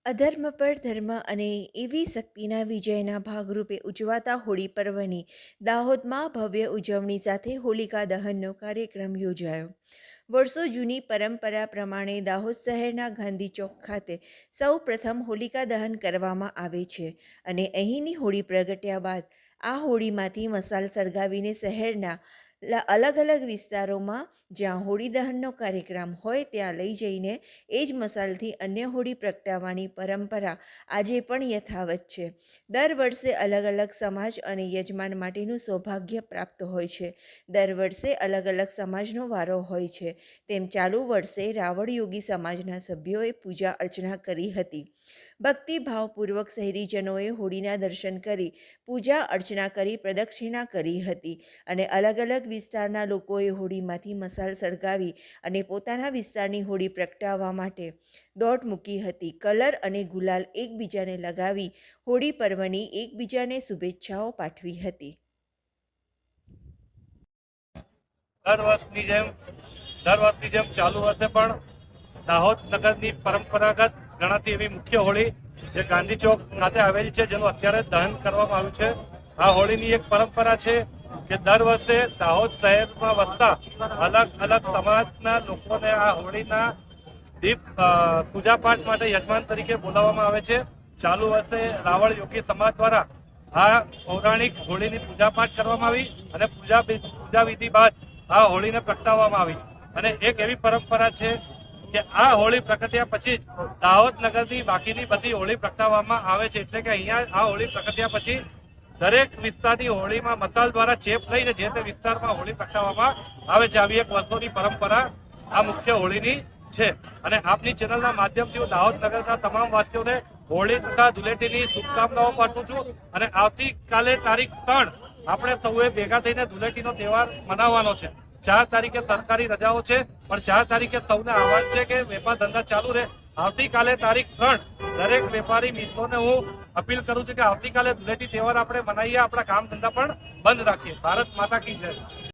અધર્મ પર ધર્મ અને એવી શક્તિના વિજયના ભાગરૂપે ઉજવાતા હોળી પર્વની દાહોદમાં ભવ્ય ઉજવણી સાથે હોલિકા દહનનો કાર્યક્રમ યોજાયો. વર્ષો જૂની પરંપરા પ્રમાણે દાહોદ શહેરના ગાંધી ચોક ખાતે સૌ પ્રથમ હોલિકા દહન કરવામાં આવે છે અને અહીંની હોળી પ્રગટ્યા બાદ આ હોળીમાંથી મસાલ સળગાવીને શહેરના અલગ અલગ વિસ્તારોમાં જ્યાં હોળી દહનનો કાર્યક્રમ હોય ત્યાં લઈ જઈને એ જ મસાલથી અન્ય હોળી પ્રગટાવવાની પરંપરા આજે પણ યથાવત છે. દર વર્ષે અલગ અલગ સમાજ અને યજમાન માટેનું સૌભાગ્ય પ્રાપ્ત હોય છે. દર વર્ષે અલગ અલગ સમાજનો વારો હોય છે. તેમ ચાલુ વર્ષે રાવળ યોગી સમાજના સભ્યોએ પૂજા અર્ચના કરી હતી. ભક્તિભાવપૂર્વક શહેરીજનોએ હોળીના દર્શન કરી પૂજા અર્ચના કરી પ્રદક્ષિણા કરી હતી અને અલગ અલગ વિસ્તારના લોકોએ હોળીમાંથી મસાલ સળગાવી અને પોતાના વિસ્તારની હોળી પ્રગટાવવા માટે દોટ મૂકી હતી. કલર અને ગુલાલ એકબીજાને લગાવી હોળી પર્વની એકબીજાને શુભેચ્છાઓ પાઠવી હતી. દર વર્ષની જેમ ચાલુ વર્ષે પણ દાહોદ નગરની પરંપરાગત ગણાતી એવી મુખ્ય હોળી જે ગાંધી ચોક ખાતે આવેલી છે, જેનું અત્યારે દહન કરવામાં આવ્યું છે. આ હોળીની એક પરંપરા છે કે દર વર્ષે દાહોદ શહેરમાં વસતા અલગ અલગ સમાજના લોકોને આ હોળીના દીપ પૂજાપાઠ માટે યજમાન તરીકે બોલાવવામાં આવે છે. ચાલુ વર્ષે રાવળ યોગી સમાજ દ્વારા આ પૌરાણિક હોળીની પૂજાપાઠ કરવામાં આવી અને પૂજા વિધિ બાદ આ હોળીને પ્રગટાવવામાં આવી અને એક એવી પરંપરા છે કે આ હોળી પ્રગટ્યા પછી જ દાહોદ નગરની બાકીની બધી હોળી પ્રગટાવવામાં આવે છે. એટલે કે અહીંયા આ હોળી પ્રગટ્યા પછી દરેક વિસ્તારની હોળીમાં મસાલ દ્વારા ચેપ લઈને જે તે વિસ્તારમાં હોળી પ્રગટાવવામાં આવે છે. આવી એક વર્ષોની પરંપરા આ મુખ્ય હોળીની છે અને આપની ચેનલના માધ્યમથી હું દાહોદ નગરના તમામ વાસીઓને હોળી તથા ધૂળેટીની શુભકામનાઓ પાઠવું છું અને આવતીકાલે તારીખ 3 આપણે સૌએ ભેગા થઈને ધૂળેટીનો તહેવાર મનાવવાનો છે. 4 તારીખે સરકારી રજાઓ છે, પણ 4 તારીખે સૌને આહવાન છે કે વેપાર ધંધા ચાલુ રહે. આવતીકાલે તારીખ 3 દરેક વેપારી મિત્રોને હું અપીલ કરું છું કે આવતીકાલે ધૂળેટી તહેવાર આપણે મનાવીએ, આપણા કામ ધંધા પણ બંધ રાખીએ. ભારત માતા કી જય.